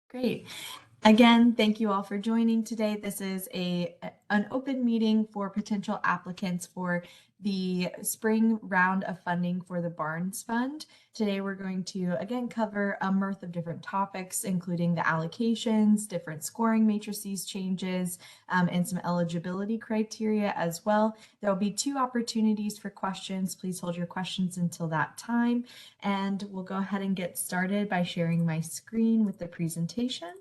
Great. Again, thank you all for joining today. This is an open meeting for potential applicants for the spring round of funding for the Barnes Fund. Today, we're going to again cover a mirth of different topics, including the allocations, different scoring matrices changes, and some eligibility criteria as well. There will be 2 opportunities for questions. Please hold your questions until that time. And we'll go ahead and get started by sharing my screen with the presentation.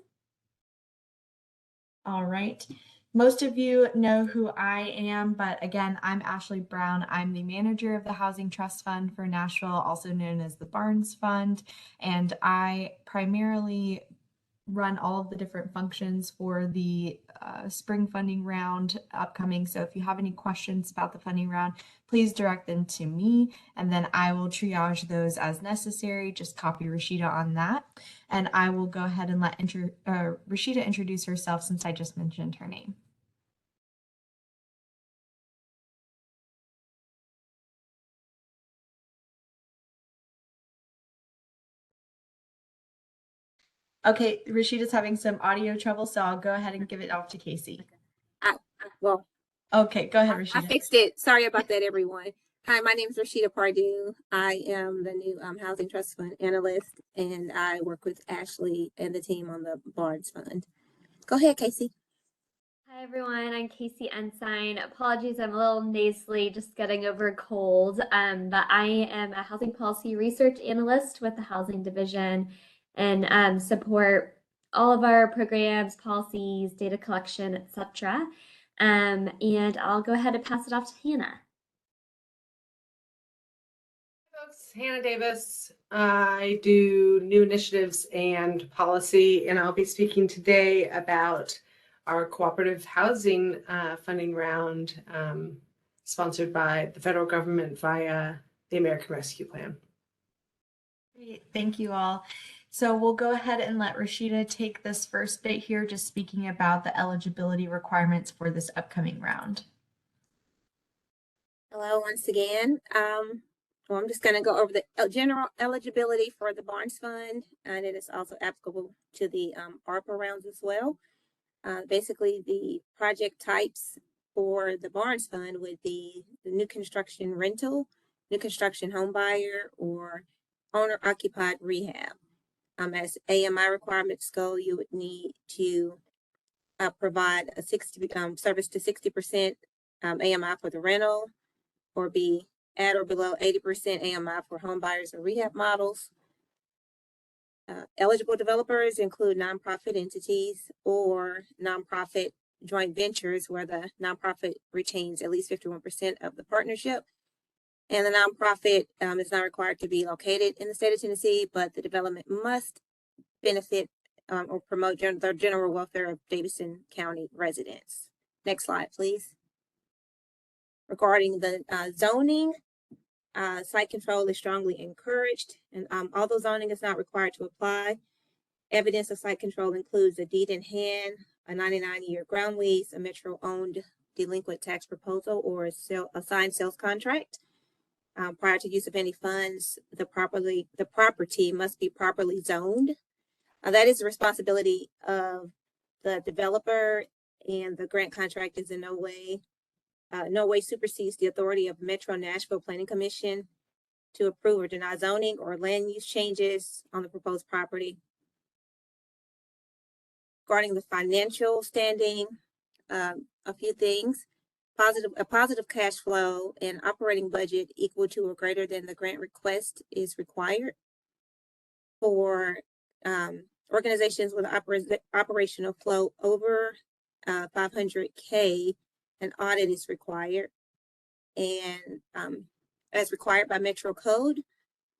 All right. Most of you know who I am, but again, I'm Ashley Brown. I'm the manager of the Housing Trust Fund for Nashville, also known as the Barnes Fund, and I primarily run all of the different functions for the spring funding round upcoming. So if you have any questions about the funding round, please direct them to me, and then I will triage those as necessary. Just copy Rashida on that. And I will go ahead and let Rashida introduce herself since I just mentioned her name. Okay, Rashida's having some audio trouble, so I'll go ahead and give it off to Casey. Okay, go ahead, Rashida. I fixed it. Sorry about that, everyone. Hi, my name is Rashida Pardue. I am the new Housing Trust Fund analyst, and I work with Ashley and the team on the Barnes Fund. Go ahead, Casey. Hi, everyone. I'm Casey Ensign. Apologies, I'm a little nasally, just getting over a cold. But I am a housing policy research analyst with the Housing Division and support all of our programs, policies, data collection, etc. And I'll go ahead and pass it off to Hannah. Folks, Hannah Davis. I do new initiatives and policy, and I'll be speaking today about our cooperative housing funding round sponsored by the federal government via the American Rescue Plan. Great, thank you all. So we'll go ahead and let Rashida take this first bit here, just speaking about the eligibility requirements for this upcoming round. Hello, once again. I'm just going to go over the general eligibility for the Barnes Fund, and it is also applicable to the ARPA rounds as well. Basically, the project types for the Barnes Fund would be the new construction rental, new construction home buyer, or owner-occupied rehab. As AMI requirements go, you would need to provide a service to 60% AMI for the rental, or be at or below 80% AMI for home buyers or rehab models. Eligible developers include nonprofit entities or nonprofit joint ventures where the nonprofit retains at least 51% of the partnership. And the nonprofit is not required to be located in the state of Tennessee, but the development must benefit or promote the general welfare of Davidson County residents. Next slide, please. Regarding the zoning, site control is strongly encouraged, and although zoning is not required to apply, evidence of site control includes a deed in hand, a 99-year ground lease, a Metro-owned delinquent tax proposal, or a signed sales contract. Prior to use of any funds, the property must be properly zoned. That is the responsibility of the developer, and the grant contract is in no way supersedes the authority of Metro Nashville Planning Commission to approve or deny zoning or land use changes on the proposed property. Regarding the financial standing, a few things. A positive cash flow and operating budget equal to or greater than the grant request is required. For organizations with operational flow over 500K, an audit is required. And as required by Metro Code,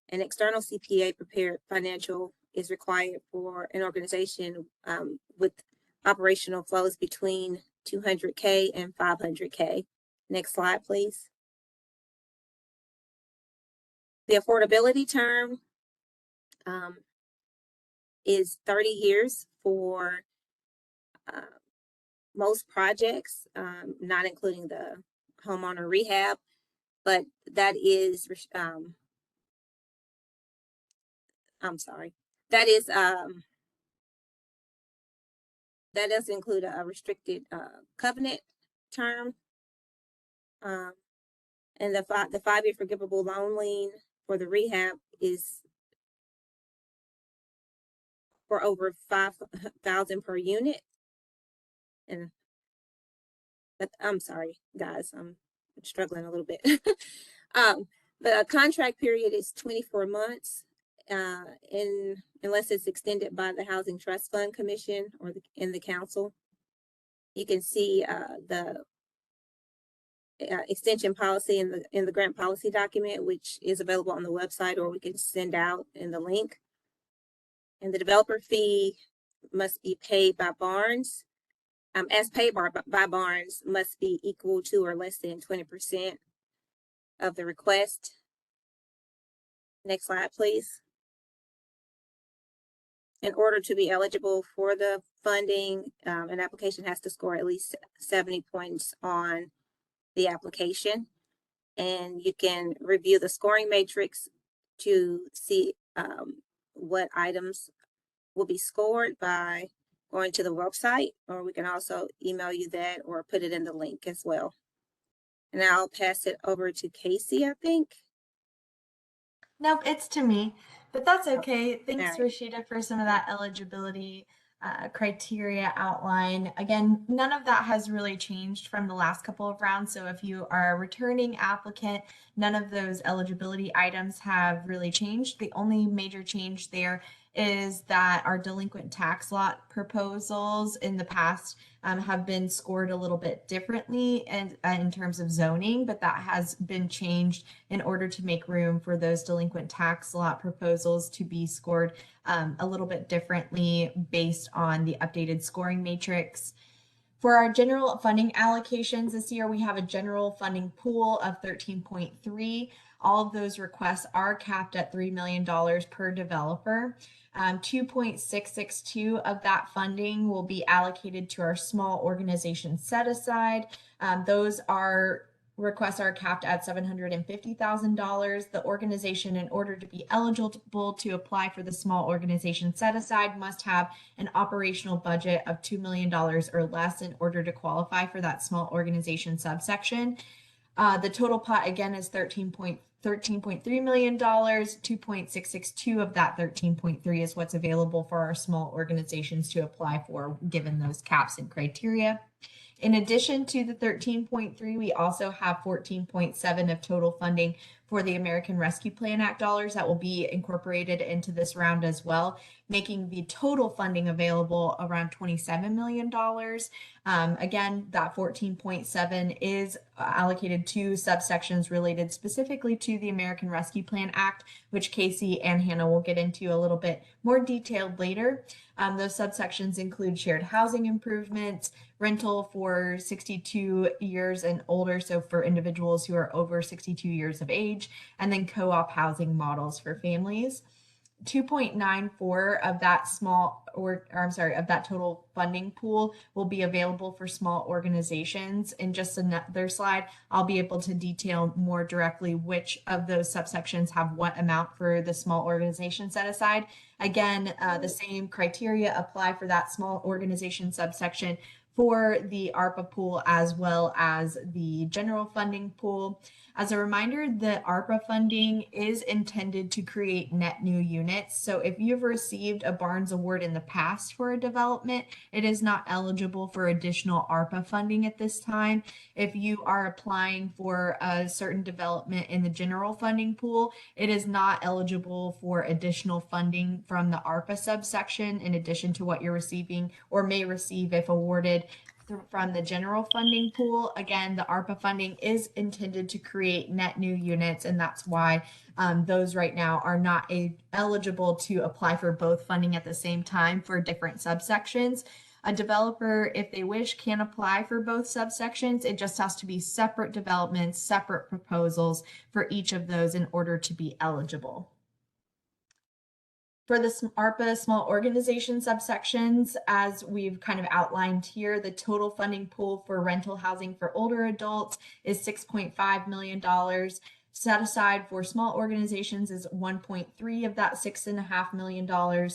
an external CPA prepared financial is required for an organization with operational flows between 200K and 500K. Next slide, please. The affordability term is 30 years for most projects, not including the homeowner rehab, but that is, that is that does include a restricted covenant term. And the 5-year forgivable loan lien for the rehab is for over 5,000 per unit. And but I'm sorry, guys, I'm struggling a little bit. The contract period is 24 months, unless it's extended by the Housing Trust Fund Commission or in the council. You can see the extension policy in the grant policy document, which is available on the website, or we can send out in the link. And the developer fee must be paid by Barnes. As paid by Barnes, must be equal to or less than 20% of the request. Next slide, please. In order to be eligible for the funding, an application has to score at least 70 points on the application. And you can review the scoring matrix to see what items will be scored by going to the website, or we can also email you that or put it in the link as well. And I'll pass it over to Casey, I think. Nope, it's to me, but that's okay. Thanks, All right. Rashida, for some of that eligibility criteria outline. Again, none of that has really changed from the last couple of rounds. So if you are a returning applicant, none of those eligibility items have really changed. The only major change there is that our delinquent tax lot proposals in the past have been scored a little bit differently and in terms of zoning, but that has been changed in order to make room for those delinquent tax lot proposals to be scored a little bit differently based on the updated scoring matrix. For our general funding allocations this year, we have a general funding pool of 13.3. All of those requests are capped at $3 million per developer. 2.662 of that funding will be allocated to our small organization set aside. Those requests are capped at $750,000. The organization, in order to be eligible to apply for the small organization set aside, must have an operational budget of $2 million or less in order to qualify for that small organization subsection. The total pot again is $13.3 million. 2.662 of that 13.3 is what's available for our small organizations to apply for, given those caps and criteria. In addition to the 13.3, we also have 14.7 of total funding for the American Rescue Plan Act dollars that will be incorporated into this round as well, making the total funding available around $27 million. Again, that 14.7 is allocated to subsections related specifically to the American Rescue Plan Act, which Casey and Hannah will get into a little bit more detailed later. Those subsections include shared housing improvements, rental for 62 years and older, so for individuals who are over 62 years of age, and then co-op housing models for families. 2.94 of that of that total funding pool will be available for small organizations. In just another slide, I'll be able to detail more directly which of those subsections have what amount for the small organization set aside. Again, the same criteria apply for that small organization subsection for the ARPA pool as well as the general funding pool. As a reminder, the ARPA funding is intended to create net new units. So if you've received a Barnes Award in the past for a development, it is not eligible for additional ARPA funding at this time. If you are applying for a certain development in the general funding pool, it is not eligible for additional funding from the ARPA subsection in addition to what you're receiving or may receive if awarded from the general funding pool. Again, the ARPA funding is intended to create net new units, and that's why those right now are not eligible to apply for both funding at the same time for different subsections. A developer, if they wish, can apply for both subsections. It just has to be separate developments, separate proposals for each of those in order to be eligible. For the ARPA small organization subsections, as we've kind of outlined here, the total funding pool for rental housing for older adults is $6.5 million. Set aside for small organizations is 1.3 of that $6.5 million.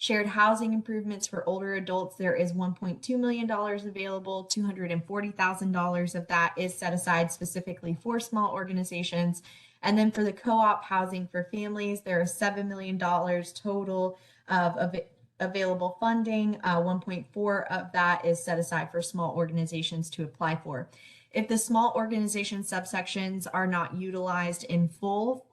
Shared housing improvements for older adults, there is $1.2 million available. $240,000 of that is set aside specifically for small organizations. And then for the co-op housing for families, there is $7 million total of available funding. 1.4 of that is set aside for small organizations to apply for. If the small organization subsections are not utilized in full,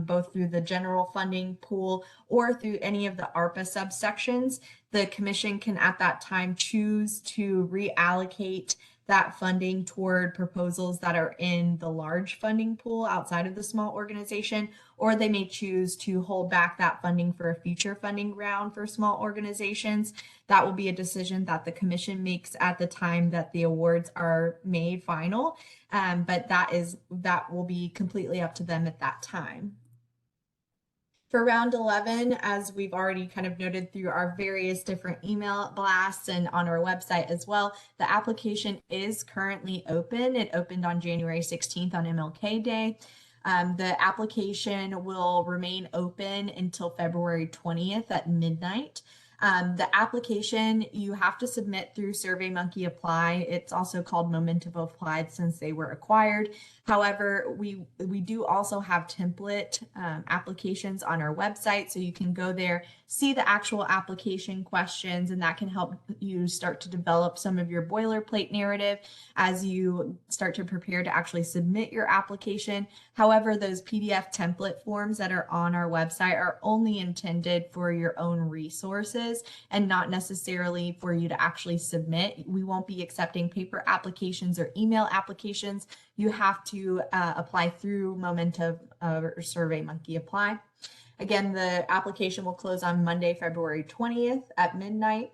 both through the general funding pool or through any of the ARPA subsections, the commission can at that time choose to reallocate that funding toward proposals that are in the large funding pool outside of the small organization, or they may choose to hold back that funding for a future funding round for small organizations. That will be a decision that the commission makes at the time that the awards are made final, but that will be completely up to them at that time. For round 11, as we've already kind of noted through our various different email blasts and on our website as well, the application is currently open. It opened on January 16th on MLK Day. The application will remain open until February 20th at midnight. The application you have to submit through SurveyMonkey Apply. It's also called Momentum Applied since they were acquired. However, we do also have template applications on our website, so you can go there, see the actual application questions, and that can help you start to develop some of your boilerplate narrative as you start to prepare to actually submit your application. However, those PDF template forms that are on our website are only intended for your own resources and not necessarily for you to actually submit. We won't be accepting paper applications or email applications. You have to apply through Momentum or SurveyMonkey Apply. Again, the application will close on Monday, February 20th at midnight.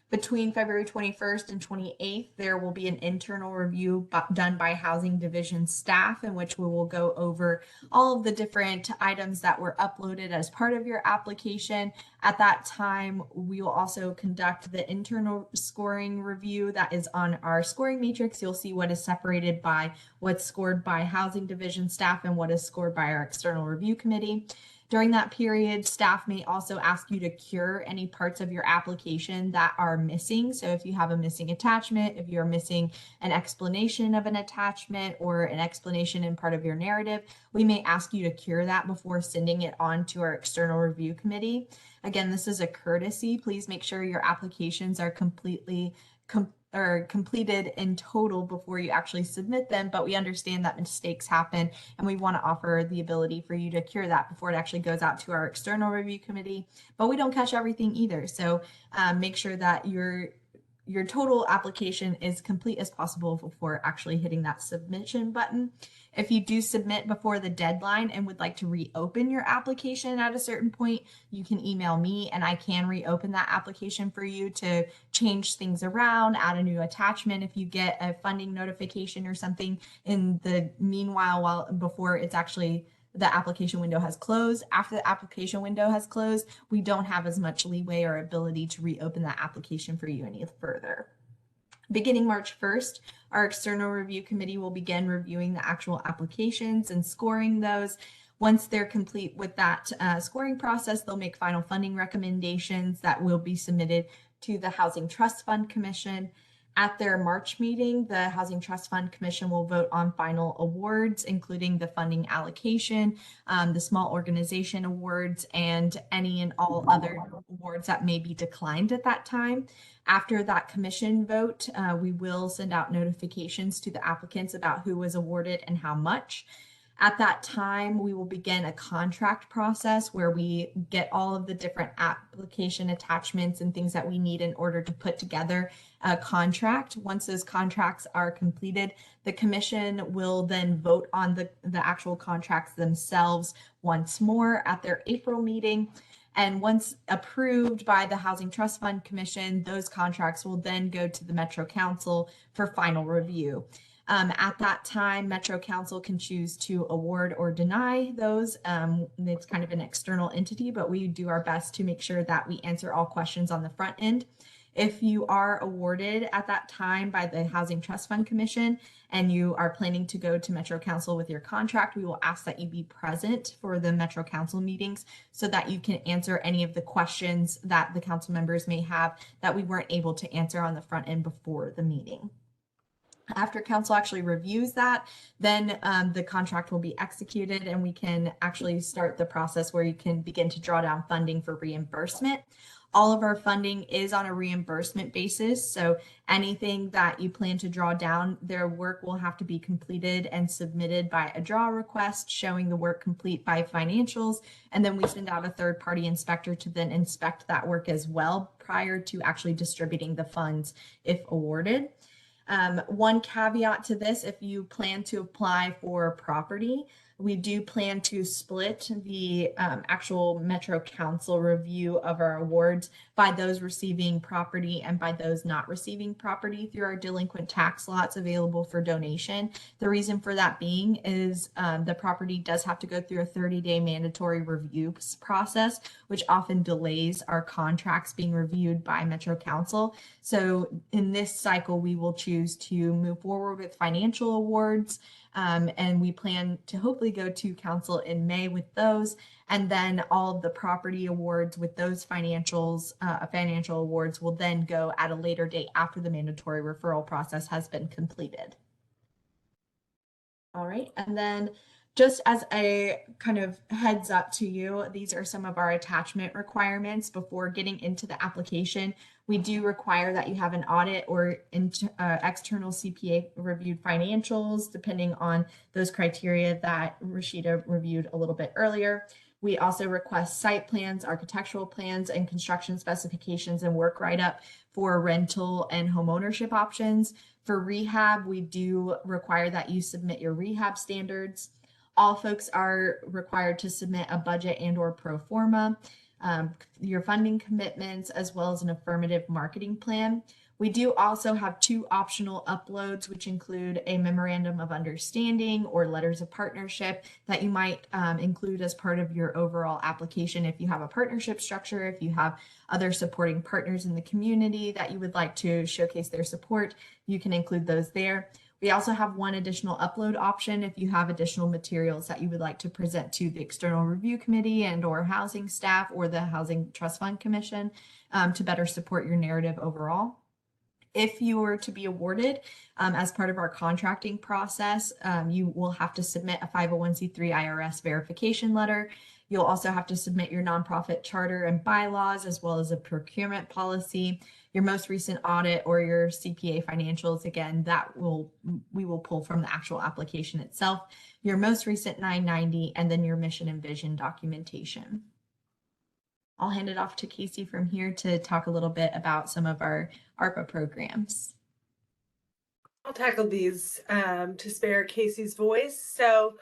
Between February 21st and 28th, there will be an internal review done by Housing Division staff in which we will go over all of the different items that were uploaded as part of your application. At that time, we will also conduct the internal scoring review that is on our scoring matrix. You'll see what is separated by what's scored by Housing Division staff and what is scored by our external review committee. During that period, staff may also ask you to cure any parts of your application that are missing. So if you have a missing attachment, if you're missing an explanation of an attachment or an explanation in part of your narrative, we may ask you to cure that before sending it on to our external review committee. Again, this is a courtesy. Please make sure your applications are completed in total before you actually submit them, but we understand that mistakes happen and we want to offer the ability for you to cure that before it actually goes out to our external review committee, but we don't catch everything either. So make sure that your total application is complete as possible before actually hitting that submission button. If you do submit before the deadline and would like to reopen your application at a certain point, you can email me and I can reopen that application for you to change things around, add a new attachment if you get a funding notification or something in the meanwhile before it's actually the application window has closed. After the application window has closed, we don't have as much leeway or ability to reopen that application for you any further. Beginning March 1st, our external review committee will begin reviewing the actual applications and scoring those. Once they're complete with that scoring process, they'll make final funding recommendations that will be submitted to the Housing Trust Fund Commission. At their March meeting, the Housing Trust Fund Commission will vote on final awards, including the funding allocation, the small organization awards, and any and all other awards that may be declined at that time. After that commission vote, we will send out notifications to the applicants about who was awarded and how much. At that time, we will begin a contract process where we get all of the different application attachments and things that we need in order to put together a contract. Once those contracts are completed, the commission will then vote on the actual contracts themselves once more at their April meeting. And once approved by the Housing Trust Fund Commission, those contracts will then go to the Metro Council for final review. At that time, Metro Council can choose to award or deny those. It's kind of an external entity, but we do our best to make sure that we answer all questions on the front end. If you are awarded at that time by the Housing Trust Fund Commission and you are planning to go to Metro Council with your contract, we will ask that you be present for the Metro Council meetings so that you can answer any of the questions that the council members may have that we weren't able to answer on the front end before the meeting. After council actually reviews that, then the contract will be executed and we can actually start the process where you can begin to draw down funding for reimbursement. All of our funding is on a reimbursement basis. So anything that you plan to draw down, their work will have to be completed and submitted by a draw request showing the work complete by financials. And then we send out a third-party inspector to then inspect that work as well prior to actually distributing the funds if awarded. One caveat to this, if you plan to apply for property, we do plan to split the actual Metro Council review of our awards by those receiving property and by those not receiving property through our delinquent tax lots available for donation. The reason for that being is the property does have to go through a 30-day mandatory review process, which often delays our contracts being reviewed by Metro Council. So in this cycle, we will choose to move forward with financial awards. And we plan to hopefully go to council in May with those, and then all of the property awards with those financial awards will then go at a later date after the mandatory referral process has been completed. All right, and then just as a kind of heads up to you, these are some of our attachment requirements before getting into the application. We do require that you have an audit or external CPA reviewed financials, depending on those criteria that Rashida reviewed a little bit earlier. We also request site plans, architectural plans, and construction specifications and work write-up for rental and home ownership options. For rehab, we do require that you submit your rehab standards. All folks are required to submit a budget and/or pro forma, your funding commitments, as well as an affirmative marketing plan. We do also have 2 optional uploads, which include a memorandum of understanding or letters of partnership that you might include as part of your overall application. If you have a partnership structure, if you have other supporting partners in the community that you would like to showcase their support, you can include those there. We also have 1 additional upload option if you have additional materials that you would like to present to the External Review Committee and/or housing staff or the Housing Trust Fund Commission to better support your narrative overall. If you were to be awarded as part of our contracting process, you will have to submit a 501c3 IRS verification letter. You'll also have to submit your nonprofit charter and bylaws, as well as a procurement policy, your most recent audit or your CPA financials. Again, we will pull from the actual application itself, your most recent 990, and then your mission and vision documentation. I'll hand it off to Casey from here to talk a little bit about some of our ARPA programs. I'll tackle these to spare Casey's voice. So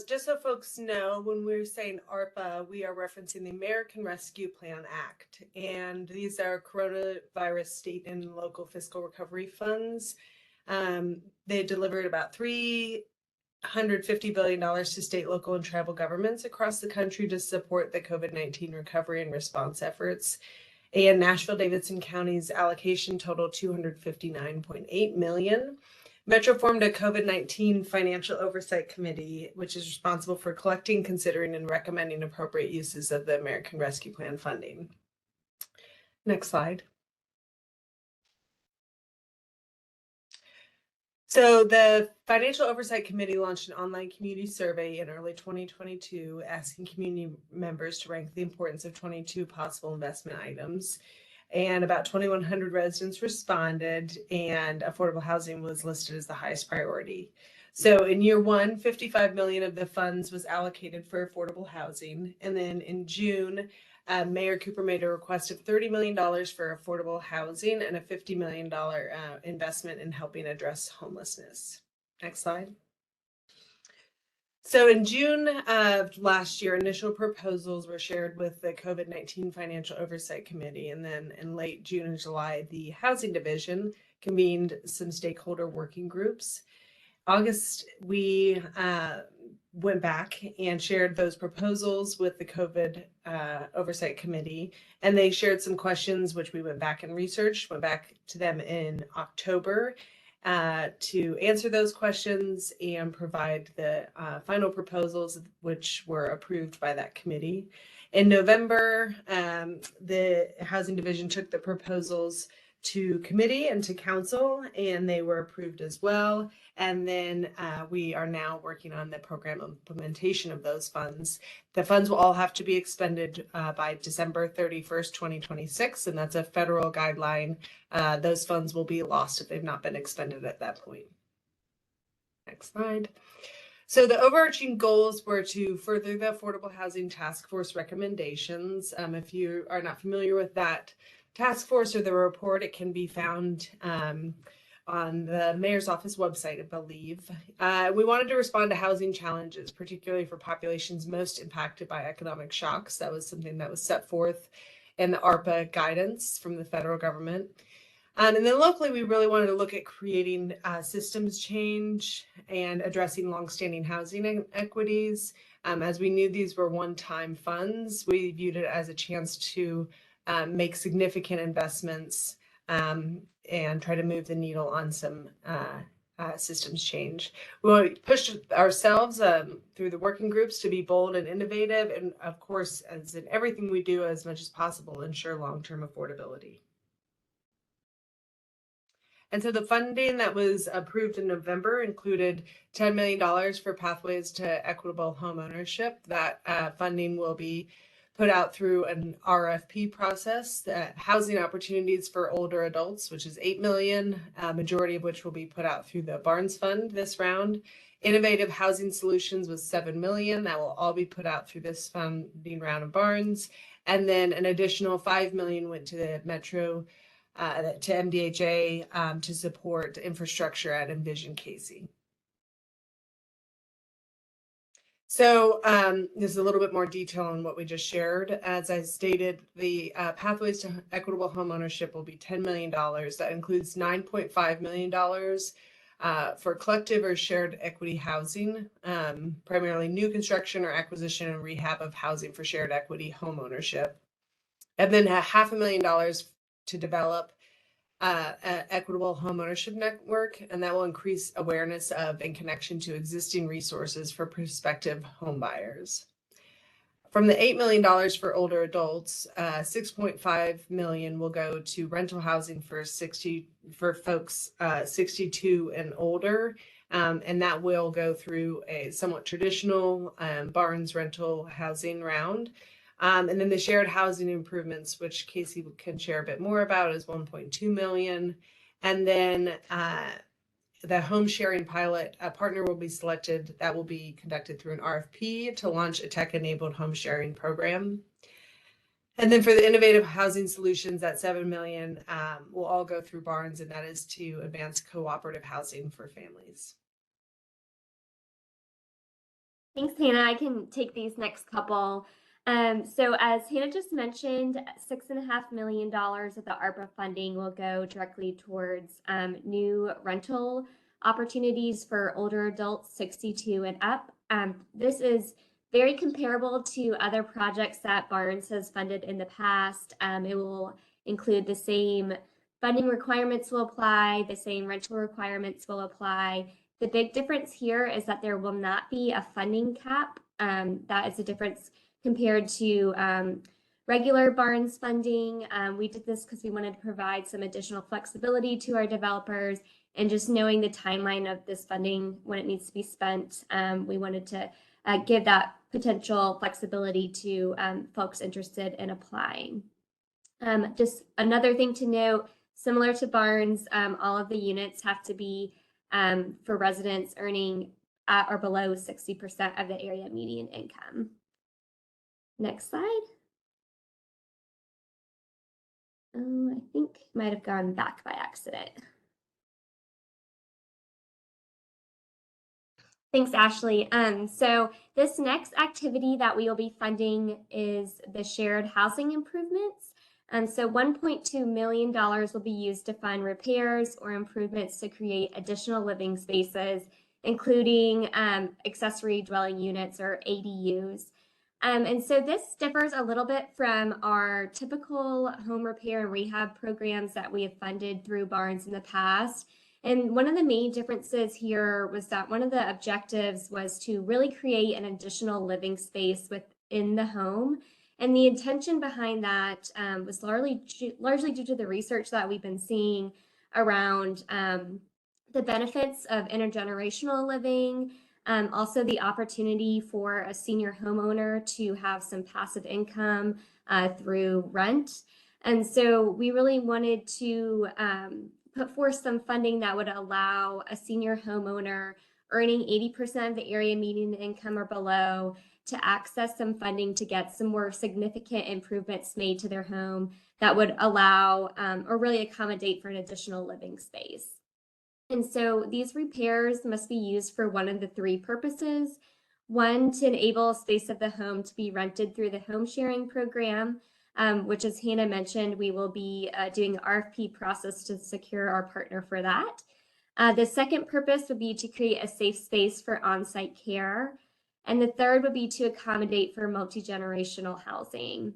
just so folks know, when we're saying ARPA, we are referencing the American Rescue Plan Act. And these are coronavirus state and local fiscal recovery funds. They delivered about $350 billion to state, local, and tribal governments across the country to support the COVID-19 recovery and response efforts. And Nashville, Davidson County's allocation totaled $259.8 million. Metro formed a COVID-19 Financial Oversight Committee, which is responsible for collecting, considering, and recommending appropriate uses of the American Rescue Plan funding. Next slide. So the Financial Oversight Committee launched an online community survey in early 2022, asking community members to rank the importance of 22 possible investment items. And about 2,100 residents responded, and affordable housing was listed as the highest priority. So in year 1, 55 million of the funds was allocated for affordable housing. And then in June, Mayor Cooper made a request of $30 million for affordable housing and a $50 million investment in helping address homelessness. Next slide. So in June of last year, initial proposals were shared with the COVID-19 Financial Oversight Committee. And then in late June and July, the Housing Division convened some stakeholder working groups. August, we went back and shared those proposals with the COVID Oversight Committee, and they shared some questions which we went back and researched, went back to them in October to answer those questions and provide the final proposals which were approved by that committee. In November, the Housing Division took the proposals to committee and to council, and they were approved as well. And then we are now working on the program implementation of those funds. The funds will all have to be expended by December 31st, 2026, and that's a federal guideline. Those funds will be lost if they've not been expended at that point. Next slide. So the overarching goals were to further the Affordable Housing Task Force recommendations. If you are not familiar with that task force or the report, it can be found on the mayor's office website, I believe. We wanted to respond to housing challenges, particularly for populations most impacted by economic shocks. That was something that was set forth in the ARPA guidance from the federal government. And then locally, we really wanted to look at creating systems change and addressing longstanding housing inequities. As we knew these were one-time funds, we viewed it as a chance to make significant investments and try to move the needle on some systems change. We pushed ourselves through the working groups to be bold and innovative, and of course, as in everything we do, as much as possible, ensure long-term affordability. And so the funding that was approved in November included $10 million for Pathways to Equitable Homeownership. That funding will be put out through an RFP process. Housing Opportunities for Older Adults, which is $8 million, majority of which will be put out through the Barnes Fund this round. Innovative Housing Solutions was $7 million. That will all be put out through this funding round of Barnes. And then an additional $5 million went to the Metro to MDHA to support infrastructure at Envision Casey. So there's a little bit more detail on what we just shared. As I stated, the Pathways to Equitable Homeownership will be $10 million. That includes $9.5 million for collective or shared equity housing, primarily new construction or acquisition and rehab of housing for shared equity homeownership. And then $500,000 to develop an equitable homeownership network, and that will increase awareness of and connection to existing resources for prospective home buyers. From the $8 million for older adults, $6.5 million will go to rental housing for folks 62 and older, and that will go through a somewhat traditional Barnes rental housing round. And then the shared housing improvements, which Casey can share a bit more about, is $1.2 million. And then the home sharing pilot, a partner will be selected that will be conducted through an RFP to launch a tech-enabled home sharing program. And then for the innovative housing solutions, that $7 million will all go through Barnes, and that is to advance cooperative housing for families. Thanks, Hannah. I can take these next couple. So as Hannah just mentioned, $6.5 million of the ARPA funding will go directly towards new rental opportunities for older adults 62 and up. This is very comparable to other projects that Barnes has funded in the past. It will include the same funding requirements will apply, the same rental requirements will apply. The big difference here is that there will not be a funding cap. That is a difference compared to regular Barnes funding. We did this because we wanted to provide some additional flexibility to our developers, and just knowing the timeline of this funding when it needs to be spent, we wanted to give that potential flexibility to folks interested in applying. Just another thing to note, similar to Barnes, all of the units have to be for residents earning at or below 60% of the area median income. Next slide. Oh, I think it might have gone back by accident. Thanks, Ashley. So this next activity that we will be funding is the shared housing improvements. So $1.2 million will be used to fund repairs or improvements to create additional living spaces including accessory dwelling units or ADUs. And so this differs a little bit from our typical home repair and rehab programs that we have funded through Barnes in the past. And one of the main differences here was that one of the objectives was to really create an additional living space within the home. And the intention behind that was largely due to the research that we've been seeing around the benefits of intergenerational living, also the opportunity for a senior homeowner to have some passive income through rent. And so we really wanted to put forth some funding that would allow a senior homeowner earning 80% of the area median income or below to access some funding to get some more significant improvements made to their home that would allow or really accommodate for an additional living space. And so these repairs must be used for one of the three purposes. One, to enable space of the home to be rented through the home sharing program, which, as Hannah mentioned, we will be doing the RFP process to secure our partner for that. The second purpose would be to create a safe space for on-site care. And the third would be to accommodate for multi-generational housing.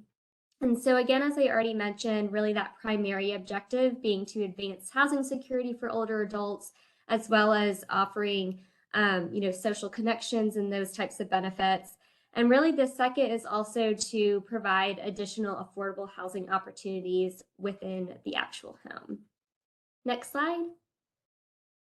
And so again, as I already mentioned, really that primary objective being to advance housing security for older adults, as well as offering, social connections and those types of benefits. And really the second is also to provide additional affordable housing opportunities within the actual home. Next slide.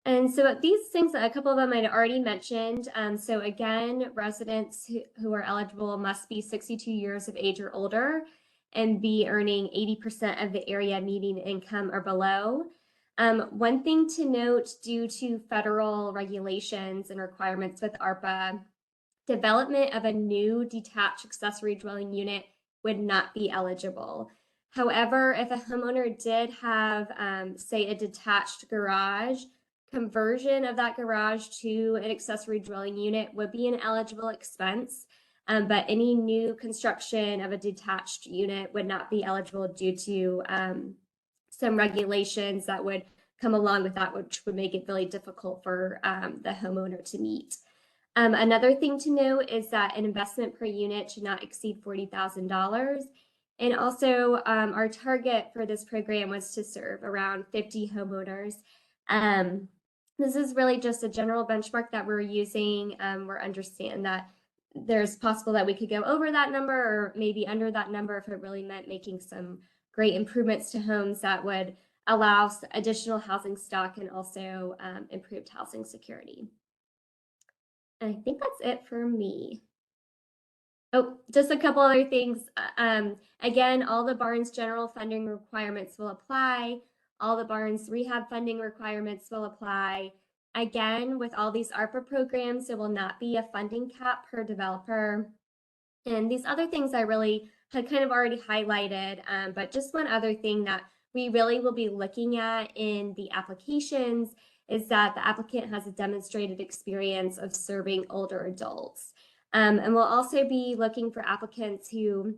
And so these things, a couple of them I'd already mentioned. So again, residents who are eligible must be 62 years of age or older and be earning 80% of the area median income or below. One thing to note, due to federal regulations and requirements with ARPA, development of a new detached accessory dwelling unit would not be eligible. However, if a homeowner did have, say, a detached garage, conversion of that garage to an accessory dwelling unit would be an eligible expense. But any new construction of a detached unit would not be eligible due to some regulations that would come along with that, which would make it really difficult for the homeowner to meet. Another thing to note is that an investment per unit should not exceed $40,000. And also our target for this program was to serve around 50 homeowners. This is really just a general benchmark that we're using. We understand that there's possible that we could go over that number or maybe under that number if it really meant making some great improvements to homes that would allow additional housing stock and also improved housing security. And I think that's it for me. Oh, just a couple other things. Again, all the Barnes general funding requirements will apply. All the Barnes rehab funding requirements will apply. Again, with all these ARPA programs, there will not be a funding cap per developer. And these other things I really had kind of already highlighted, but just one other thing that we really will be looking at in the applications is that the applicant has a demonstrated experience of serving older adults. And we'll also be looking for applicants who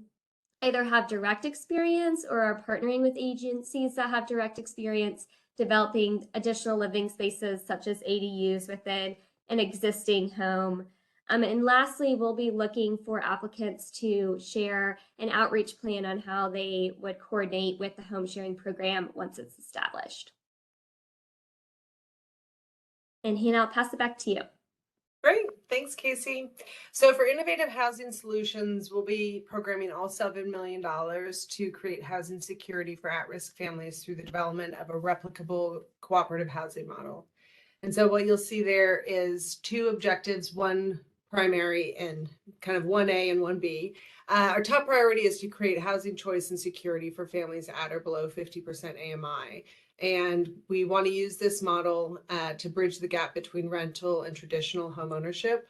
either have direct experience or are partnering with agencies that have direct experience developing additional living spaces such as ADUs within an existing home. And lastly, we'll be looking for applicants to share an outreach plan on how they would coordinate with the home sharing program once it's established. And Hannah, I'll pass it back to you. Great, thanks, Casey. So for Innovative Housing Solutions, we'll be programming all $7 million to create housing security for at-risk families through the development of a replicable cooperative housing model. And so what you'll see there is two objectives, one primary and kind of 1A and 1B. Our top priority is to create housing choice and security for families at or below 50% AMI. And we want to use this model to bridge the gap between rental and traditional home ownership.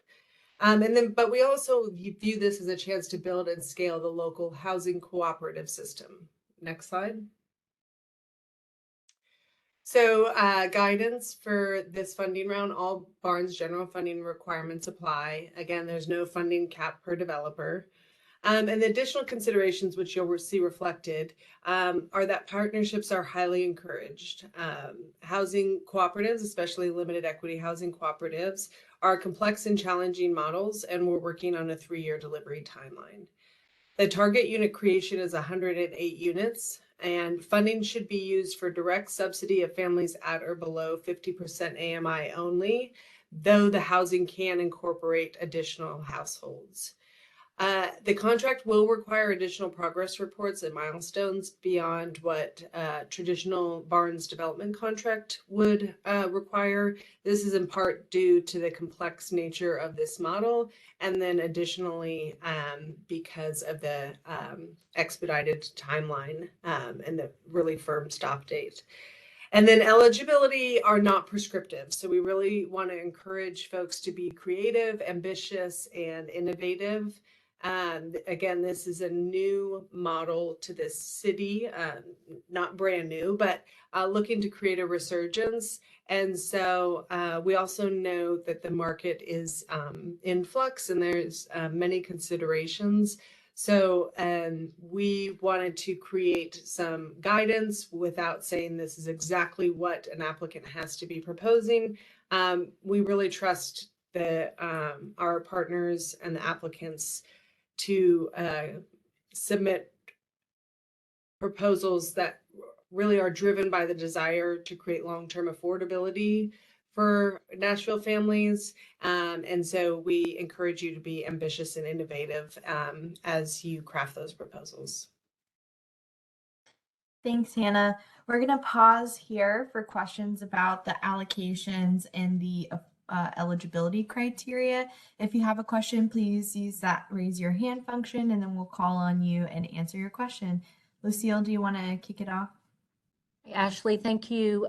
But we also view this as a chance to build and scale the local housing cooperative system. Next slide. So guidance for this funding round, all Barnes general funding requirements apply. Again, there's no funding cap per developer. And the additional considerations which you'll see reflected are that partnerships are highly encouraged. Housing cooperatives, especially limited equity housing cooperatives, are complex and challenging models, and we're working on a 3-year delivery timeline. The target unit creation is 108 units, and funding should be used for direct subsidy of families at or below 50% AMI only, though the housing can incorporate additional households. The contract will require additional progress reports and milestones beyond what traditional Barnes development contract would require. This is in part due to the complex nature of this model, and then additionally because of the expedited timeline and the really firm stop date. And then eligibility are not prescriptive. So we really want to encourage folks to be creative, ambitious, and innovative. Again, this is a new model to this city, not brand new, but looking to create a resurgence. And so we also know that the market is in flux and there's many considerations. So we wanted to create some guidance without saying this is exactly what an applicant has to be proposing. We really trust our partners and the applicants to submit proposals that really are driven by the desire to create long-term affordability for Nashville families. And so we encourage you to be ambitious and innovative as you craft those proposals. Thanks, Hannah. We're going to pause here for questions about the allocations and the eligibility criteria. If you have a question, please use that raise your hand function, and then we'll call on you and answer your question. Lucille, do you want to kick it off? Ashley, thank you.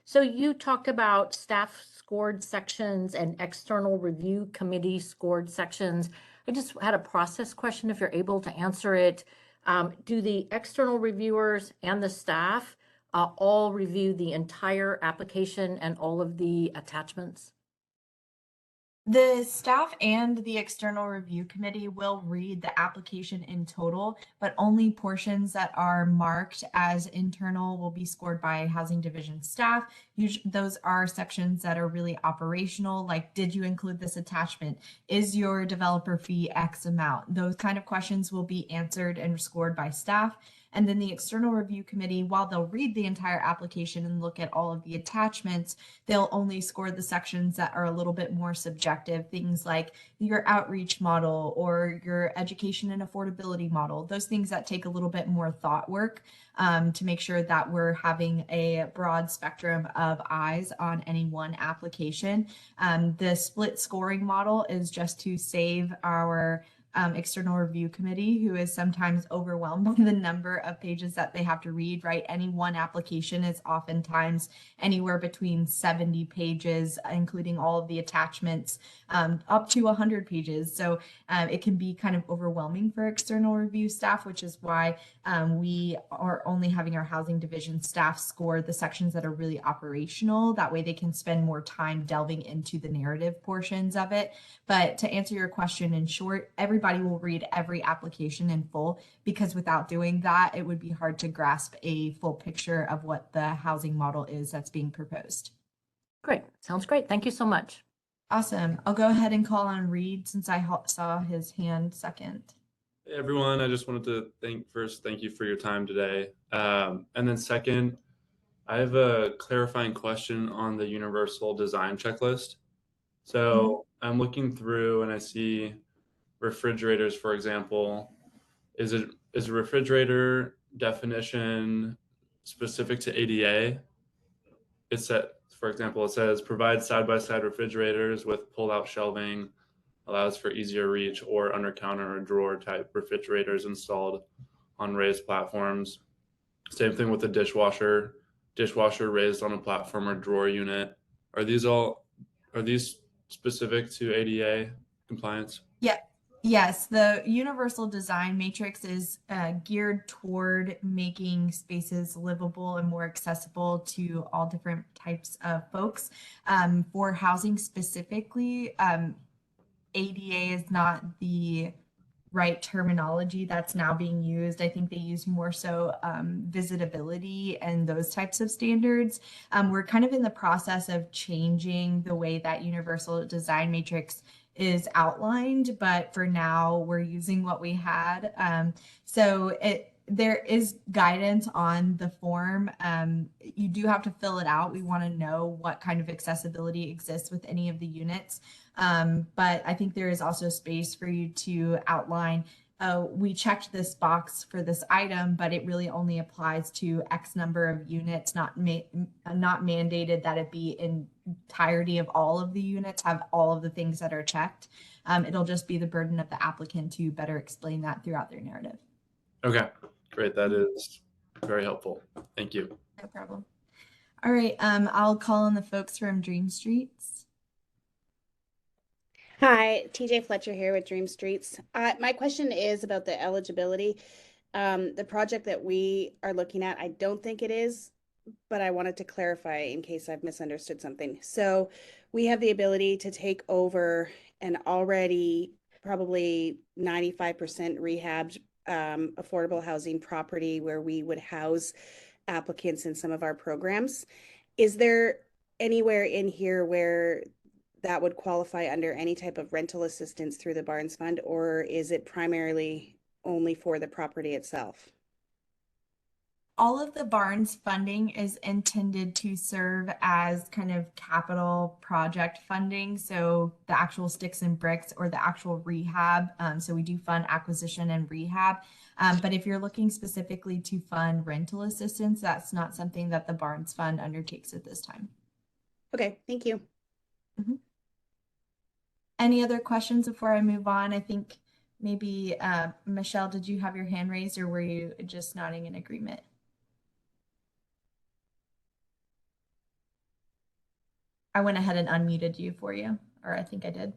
So you talked about staff scored sections and external review committee scored sections. I just had a process question, if you're able to answer it. Do the external reviewers and the staff all review the entire application and all of the attachments? The staff and the external review committee will read the application in total, but only portions that are marked as internal will be scored by housing division staff. Usually, those are sections that are really operational, like did you include this attachment? Is your developer fee X amount? Those kind of questions will be answered and scored by staff. And then the external review committee, while they'll read the entire application and look at all of the attachments, they'll only score the sections that are a little bit more subjective, things like your outreach model or your education and affordability model, those things that take a little bit more thought work to make sure that we're having a broad spectrum of eyes on any one application. The split scoring model is just to save our external review committee, who is sometimes overwhelmed by the number of pages that they have to read, right? Any one application is oftentimes anywhere between 70 pages, including all of the attachments, up to 100 pages. So it can be kind of overwhelming for external review staff, which is why we are only having our housing division staff score the sections that are really operational. That way they can spend more time delving into the narrative portions of it. But to answer your question in short, everybody will read every application in full, because without doing that, it would be hard to grasp a full picture of what the housing model is that's being proposed. Great. Sounds great. Thank you so much. Awesome. I'll go ahead and call on Reed since I saw his hand second. Hey everyone, I just wanted to thank you for your time today. And then second, I have a clarifying question on the universal design checklist. So I'm looking through and I see refrigerators, for example. Is a refrigerator definition specific to ADA? It's set, for example, it says provide side-by-side refrigerators with pull-out shelving, allows for easier reach, or under counter or drawer type refrigerators installed on raised platforms. Same thing with the dishwasher raised on a platform or drawer unit. Are these specific to ADA compliance? Yeah. Yes, the universal design matrix is geared toward making spaces livable and more accessible to all different types of folks. For housing specifically, ADA is not the right terminology that's now being used. I think they use more so visitability and those types of standards. We're kind of in the process of changing the way that Universal Design Matrix is outlined, but for now we're using what we had. There is guidance on the form. You do have to fill it out. We want to know what kind of accessibility exists with any of the units. But I think there is also space for you to outline, we checked this box for this item, but it really only applies to X number of units, not mandated that it be in entirety of all of the units, have all of the things that are checked. It'll just be the burden of the applicant to better explain that throughout their narrative. Okay, great. That is very helpful. Thank you. No problem. All right, I'll call on the folks from Dream Streets. Hi, TJ Fletcher here with Dream Streets. My question is about the eligibility. The project that we are looking at, I don't think it is, but I wanted to clarify in case I've misunderstood something. So we have the ability to take over an already probably 95% rehabbed affordable housing property where we would house applicants in some of our programs. Is there anywhere in here where that would qualify under any type of rental assistance through the Barnes Fund, or is it primarily only for the property itself? All of the Barnes funding is intended to serve as kind of capital project funding. So the actual sticks and bricks or the actual rehab. So we do fund acquisition and rehab. But if you're looking specifically to fund rental assistance, that's not something that the Barnes Fund undertakes at this time. Okay, thank you. Mm-hmm. Any other questions before I move on? I think maybe, Michelle, did you have your hand raised or were you just nodding in agreement? I went ahead and unmuted you for you, or I think I did.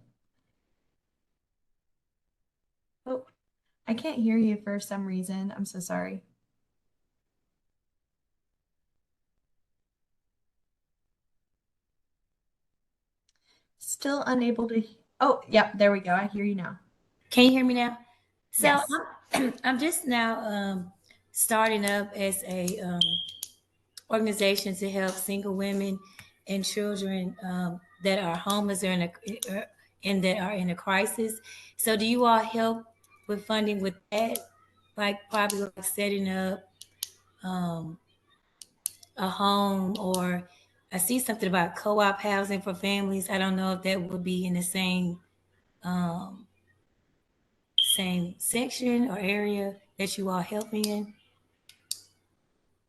Oh, I can't hear you for some reason. I'm so sorry. Still unable to. Oh, yep, there we go. I hear you now. Can you hear me now? So Yes. I'm just now starting up as a organization to help single women and children that are homeless or and that are in a crisis. So do you all help with funding with that? Like probably like setting up a home, or I see something about co-op housing for families. I don't know if that would be in the same same section or area that you all help in?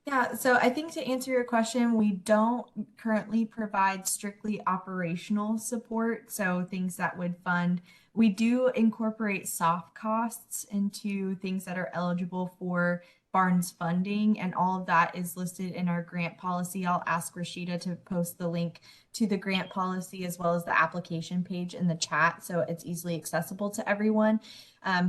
Yeah, so I think to answer your question, we don't currently provide strictly operational support. So things that would fund, we do incorporate soft costs into things that are eligible for Barnes funding, and all of that is listed in our grant policy. I'll ask Rashida to post the link to the grant policy as well as the application page in the chat so it's easily accessible to everyone.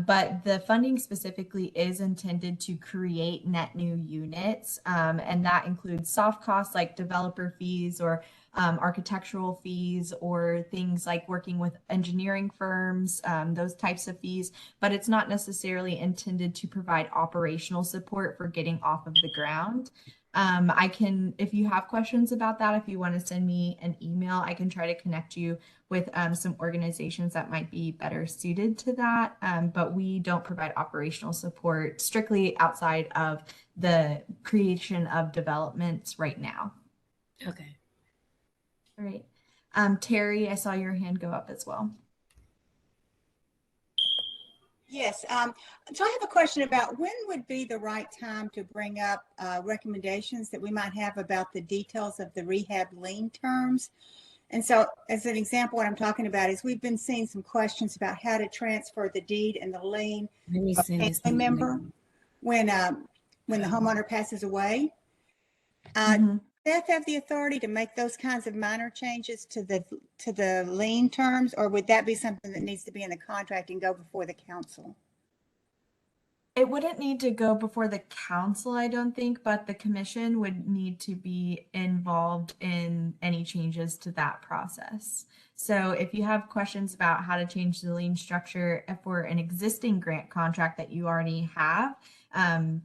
But the funding specifically is intended to create net new units, and that includes soft costs like developer fees or architectural fees or things like working with engineering firms, those types of fees, but it's not necessarily intended to provide operational support for getting off of the ground. I can, if you have questions about that, if you want to send me an email, I can try to connect you with some organizations that might be better suited to that. But we don't provide operational support strictly outside of the creation of developments right now. Okay. All right. Terry, I saw your hand go up as well. Yes. So I have a question about when would be the right time to bring up recommendations that we might have about the details of the rehab lien terms. And so as an example, what I'm talking about is we've been seeing some questions about how to transfer the deed and the lien of a family member when the homeowner passes away. Staff have the authority to make those kinds of minor changes to the lien terms, or would that be something that needs to be in the contract and go before the council? It wouldn't need to go before the council, I don't think, but the commission would need to be involved in any changes to that process. So if you have questions about how to change the lien structure for an existing grant contract that you already have,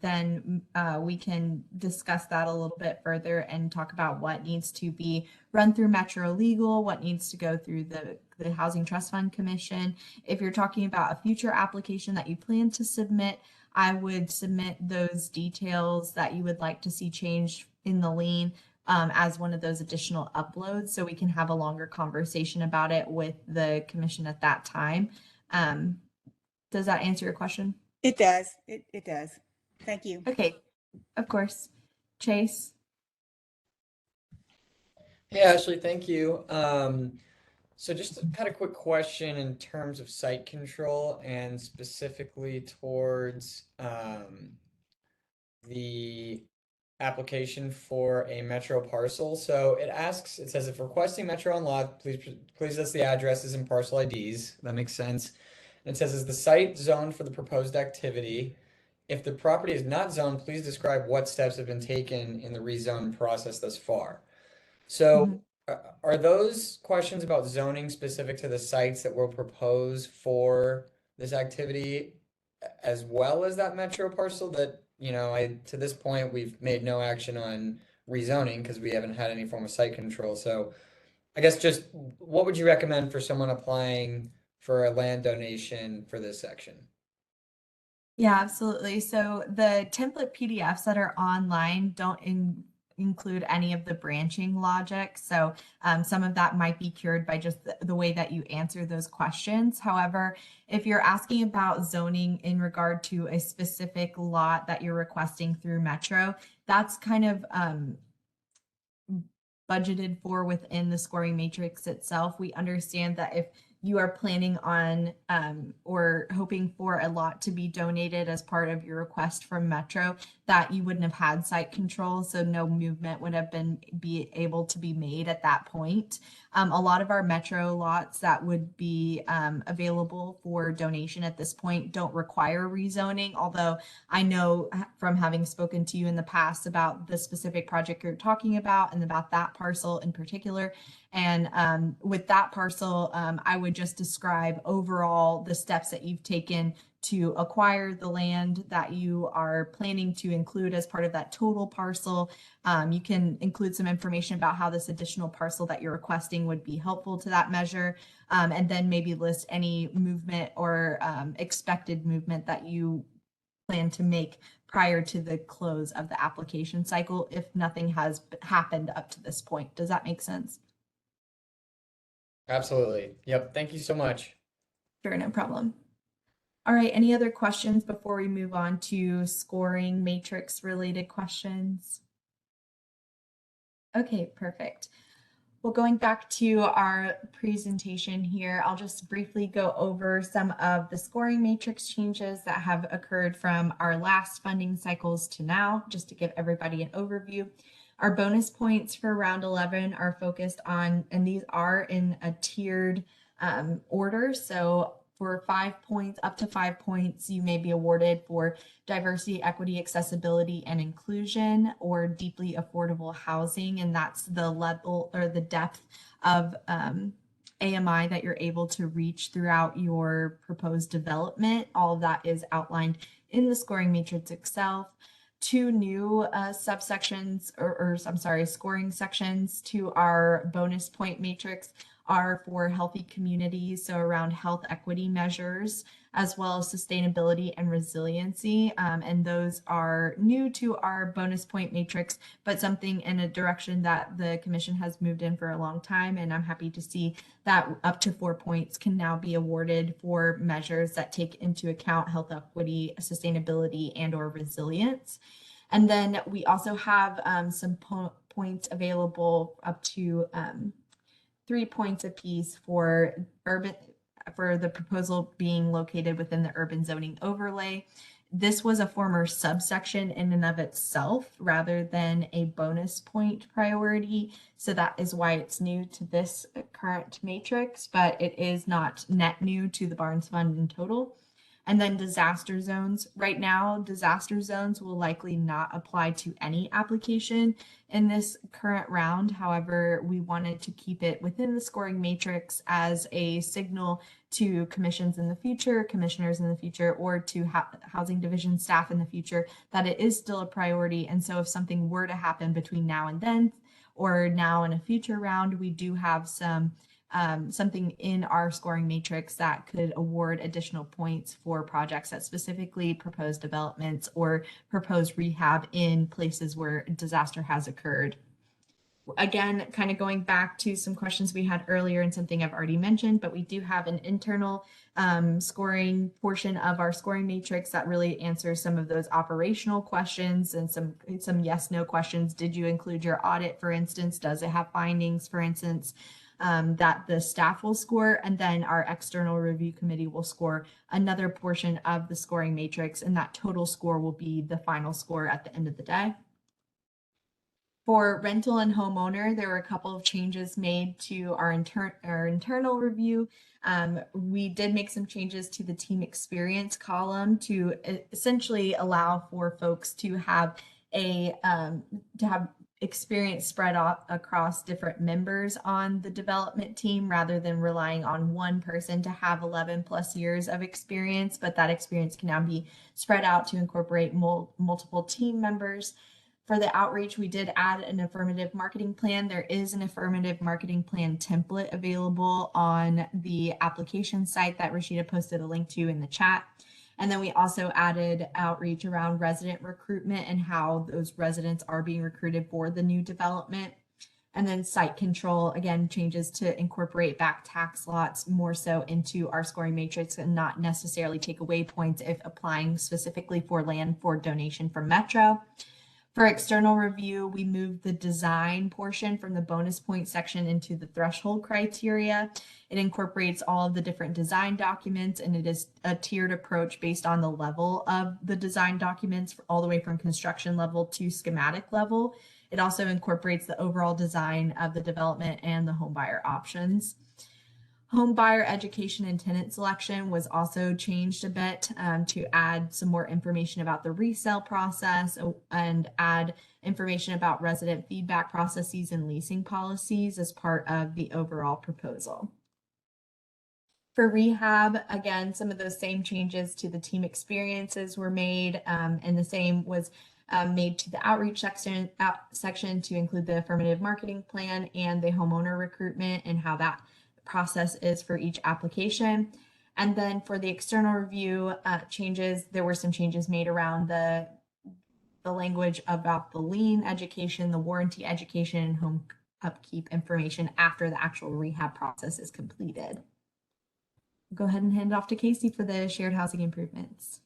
then we can discuss that a little bit further and talk about what needs to be run through Metro Legal, what needs to go through the Housing Trust Fund Commission. If you're talking about a future application that you plan to submit, I would submit those details that you would like to see changed in the lien as one of those additional uploads, so we can have a longer conversation about it with the commission at that time. Does that answer your question? It does. It does. Thank you. Okay, of course. Chase? Hey, Ashley, thank you. So just had a quick question in terms of site control and specifically towards the application for a Metro parcel. So it says if requesting Metro on lot, please list the addresses and parcel IDs. That makes sense. And it says, is the site zoned for the proposed activity? If the property is not zoned, please describe what steps have been taken in the rezone process thus far. So are those questions about zoning specific to the sites that we'll propose for this activity, as well as that Metro parcel that, to this point, we've made no action on rezoning because we haven't had any form of site control. So I guess just what would you recommend for someone applying for a land donation for this section? Yeah, absolutely. So the template PDFs that are online don't include any of the branching logic. So some of that might be cured by just the way that you answer those questions. However, if you're asking about zoning in regard to a specific lot that you're requesting through Metro, that's kind of budgeted for within the scoring matrix itself. We understand that if you are planning on or hoping for a lot to be donated as part of your request from Metro, that you wouldn't have had site control, so no movement would have be able to be made at that point. A lot of our Metro lots that would be available for donation at this point don't require rezoning, although I know from having spoken to you in the past about the specific project you're talking about and about that parcel in particular. And with that parcel, I would just describe overall the steps that you've taken to acquire the land that you are planning to include as part of that total parcel. You can include some information about how this additional parcel that you're requesting would be helpful to that measure, and then maybe list any movement or expected movement that you plan to make prior to the close of the application cycle if nothing has happened up to this point. Does that make sense? Absolutely. Yep. Thank you so much. Sure, no problem. All right, any other questions before we move on to scoring matrix related questions? Okay, perfect. Well, going back to our presentation here, I'll just briefly go over some of the scoring matrix changes that have occurred from our last funding cycles to now, just to give everybody an overview. Our bonus points for round 11 are focused on, and these are in a tiered order. So for 5 points, up to 5 points, you may be awarded for diversity, equity, accessibility, and inclusion, or deeply affordable housing. And that's the level or the depth of AMI that you're able to reach throughout your proposed development. All of that is outlined in the scoring matrix itself. 2 new subsections, scoring sections to our bonus point matrix are for healthy communities, so around health equity measures, as well as sustainability and resiliency. And those are new to our bonus point matrix, but something in a direction that the commission has moved in for a long time. And I'm happy to see that up to 4 points can now be awarded for measures that take into account health equity, sustainability, and or resilience. And then we also have some points available up to 3 points apiece for the proposal being located within the urban zoning overlay. This was a former subsection in and of itself rather than a bonus point priority. So that is why it's new to this current matrix, but it is not net new to the Barnes Fund in total. And then disaster zones. Right now, disaster zones will likely not apply to any application in this current round. However, we wanted to keep it within the scoring matrix as a signal to commissioners in the future, or to housing division staff in the future that it is still a priority. And so if something were to happen between now and then, or now in a future round, we do have something in our scoring matrix that could award additional points for projects that specifically propose developments or propose rehab in places where disaster has occurred. Again, kind of going back to some questions we had earlier and something I've already mentioned, but we do have an internal scoring portion of our scoring matrix that really answers some of those operational questions and some yes/no questions. Did you include your audit, for instance? Does it have findings, for instance? That the staff will score, and then our external review committee will score another portion of the scoring matrix, and that total score will be the final score at the end of the day. For rental and homeowner, there were a couple of changes made to our internal review. We did make some changes to the team experience column to essentially allow for folks to have experience spread out across different members on the development team, rather than relying on one person to have 11+ years of experience, but that experience can now be spread out to incorporate multiple team members. For the outreach, we did add an affirmative marketing plan. There is an affirmative marketing plan template available on the application site that Rashida posted a link to in the chat. And then we also added outreach around resident recruitment and how those residents are being recruited for the new development. And then site control, again, changes to incorporate back tax lots more so into our scoring matrix and not necessarily take away points if applying specifically for land for donation from Metro. For external review, we moved the design portion from the bonus point section into the threshold criteria. It incorporates all of the different design documents, and it is a tiered approach based on the level of the design documents, all the way from construction level to schematic level. It also incorporates the overall design of the development and the home buyer options. Home buyer education and tenant selection was also changed a bit to add some more information about the resale process and add information about resident feedback processes and leasing policies as part of the overall proposal. For rehab, again, some of those same changes to the team experiences were made, and the same was made to the outreach section to include the affirmative marketing plan and the homeowner recruitment and how that process is for each application. And then for the external review changes, there were some changes made around the language about the lien education, the warranty education, and home upkeep information after the actual rehab process is completed. Go ahead and hand it off to Casey for the shared housing improvements.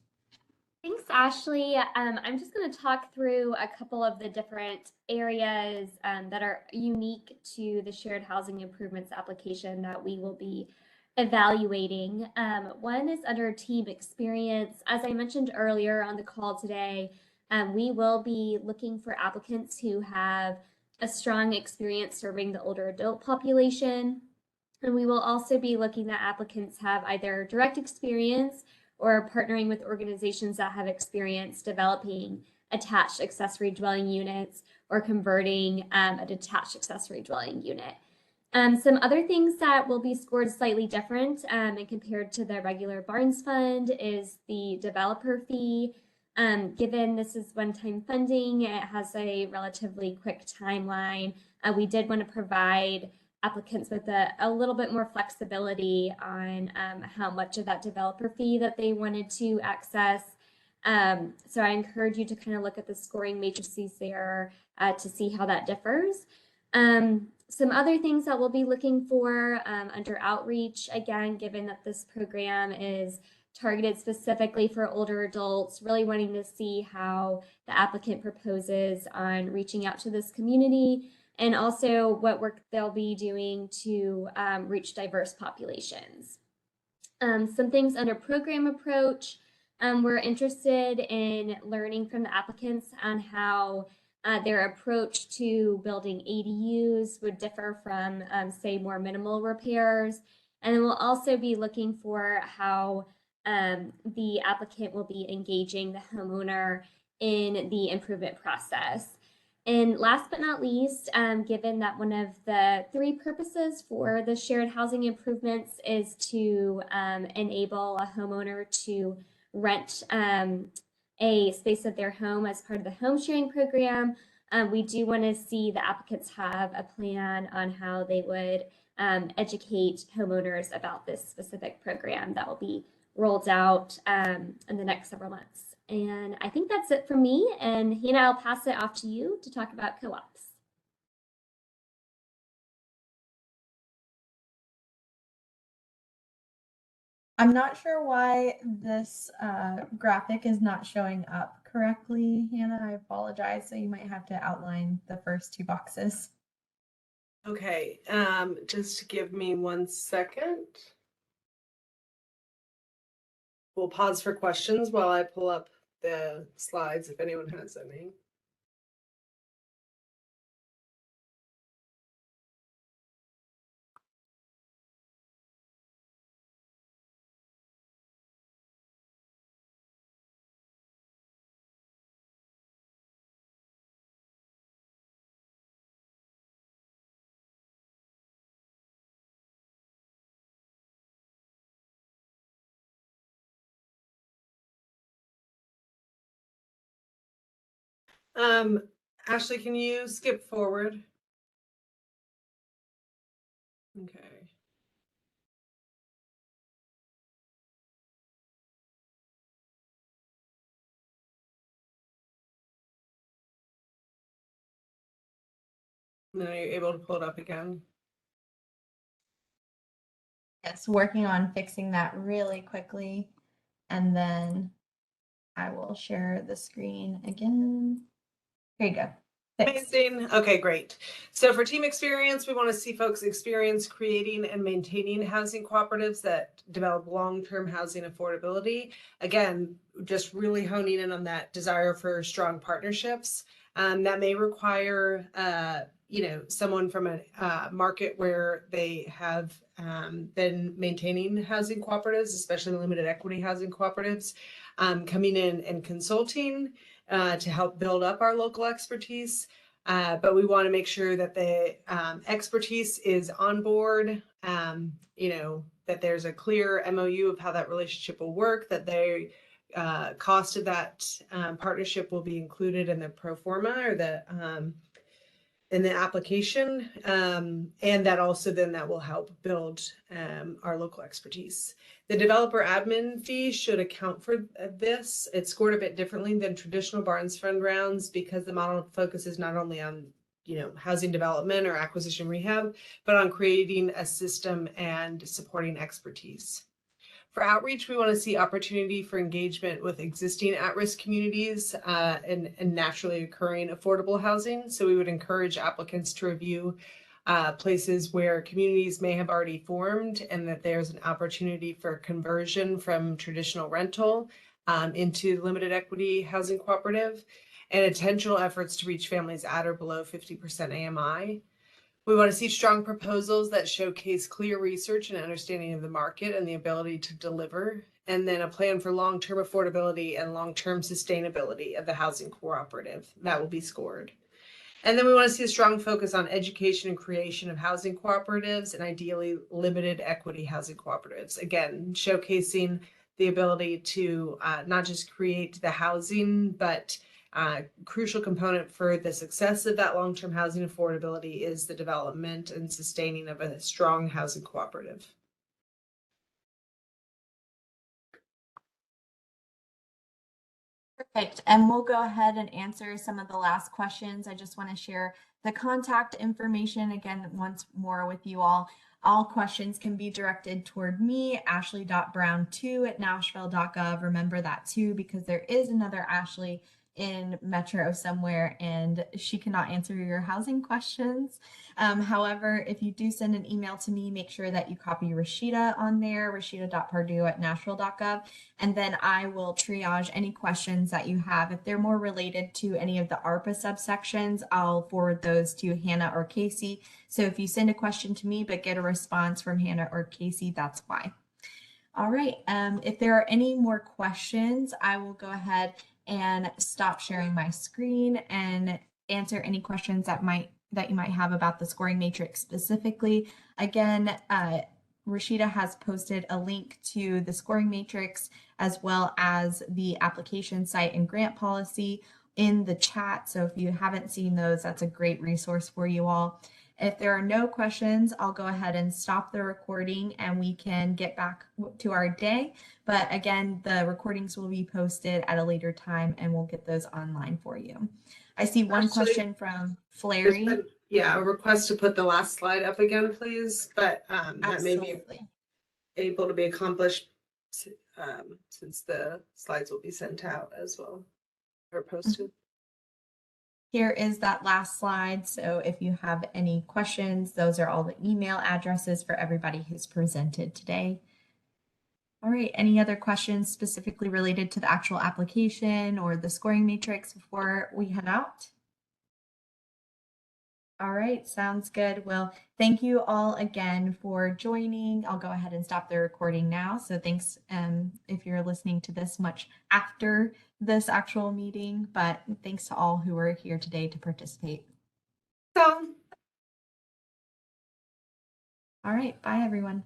Thanks, Ashley. I'm just going to talk through a couple of the different areas that are unique to the shared housing improvements application that we will be evaluating. One is under team experience. As I mentioned earlier on the call today, we will be looking for applicants who have a strong experience serving the older adult population. And we will also be looking that applicants have either direct experience or partnering with organizations that have experience developing attached accessory dwelling units or converting a detached accessory dwelling unit. Some other things that will be scored slightly different and compared to the regular Barnes Fund is the developer fee. Given this is one-time funding, it has a relatively quick timeline. We did want to provide applicants with a little bit more flexibility on how much of that developer fee that they wanted to access. So I encourage you to kind of look at the scoring matrices there to see how that differs. Some other things that we'll be looking for under outreach, again, given that this program is targeted specifically for older adults, really wanting to see how the applicant proposes on reaching out to this community, and also what work they'll be doing to reach diverse populations. Some things under program approach, we're interested in learning from the applicants on how their approach to building ADUs would differ from, say, more minimal repairs. And then we'll also be looking for how the applicant will be engaging the homeowner in the improvement process. And last but not least, given that one of the 3 purposes for the shared housing improvements is to enable a homeowner to rent a space of their home as part of the home sharing program, we do want to see the applicants have a plan on how they would educate homeowners about this specific program that will be rolled out in the next several months. And I think that's it for me. And Hannah, I'll pass it off to you to talk about co-ops. I'm not sure why this graphic is not showing up correctly, Hannah. I apologize. So you might have to outline the first 2 boxes. Okay, just give me 1 second. We'll pause for questions while I pull up the slides if anyone has any. Ashley, can you skip forward? Okay. And then are you able to pull it up again? Yes, working on fixing that really quickly. And then I will share the screen again. There you go. Fixed. Amazing. Okay, great. So for team experience, we want to see folks experience creating and maintaining housing cooperatives that develop long-term housing affordability. Again, just really honing in on that desire for strong partnerships. That may require, someone from a market where they have been maintaining housing cooperatives, especially limited equity housing cooperatives, coming in and consulting to help build up our local expertise. But we want to make sure that the expertise is on board, that there's a clear MOU of how that relationship will work, that the cost of that partnership will be included in the pro forma or in the application, and that also then that will help build our local expertise. The developer admin fee should account for this. It's scored a bit differently than traditional Barnes Fund rounds because the model focuses not only on housing development or acquisition rehab, but on creating a system and supporting expertise. For outreach, we want to see opportunity for engagement with existing at-risk communities and naturally occurring affordable housing. So we would encourage applicants to review places where communities may have already formed and that there's an opportunity for conversion from traditional rental into limited equity housing cooperative, and intentional efforts to reach families at or below 50% AMI. We want to see strong proposals that showcase clear research and understanding of the market and the ability to deliver, and then a plan for long-term affordability and long-term sustainability of the housing cooperative. That will be scored. And then we want to see a strong focus on education and creation of housing cooperatives and ideally limited equity housing cooperatives. Again, showcasing the ability to not just create the housing, but crucial component for the success of that long-term housing affordability is the development and sustaining of a strong housing cooperative. Perfect. And we'll go ahead and answer some of the last questions. I just want to share the contact information again once more with you all. All questions can be directed toward me, ashley.brown2@nashville.gov. Remember that too, because there is another Ashley in Metro somewhere and she cannot answer your housing questions. However, if you do send an email to me, make sure that you copy Rashida on there, rashida.pardue@nashville.gov, and then I will triage any questions that you have. If they're more related to any of the ARPA subsections, I'll forward those to Hannah or Casey. So if you send a question to me but get a response from Hannah or Casey, that's why. All right, if there are any more questions, I will go ahead and stop sharing my screen and answer any questions that you might have about the scoring matrix specifically. Again, Rashida has posted a link to the scoring matrix as well as the application site and grant policy in the chat. So if you haven't seen those, that's a great resource for you all. If there are no questions, I'll go ahead and stop the recording and we can get back to our day. But again, the recordings will be posted at a later time and we'll get those online for you. I see one question from Flary. Yeah, a request to put the last slide up again, please, but that may be able to be accomplished since the slides will be sent out as well or posted. Here is that last slide. So if you have any questions, those are all the email addresses for everybody who's presented today. All right, any other questions specifically related to the actual application or the scoring matrix before we head out? All right, sounds good. Well, thank you all again for joining. I'll go ahead and stop the recording now. So thanks if you're listening to this much after this actual meeting, but thanks to all who were here today to participate. So, all right, bye everyone.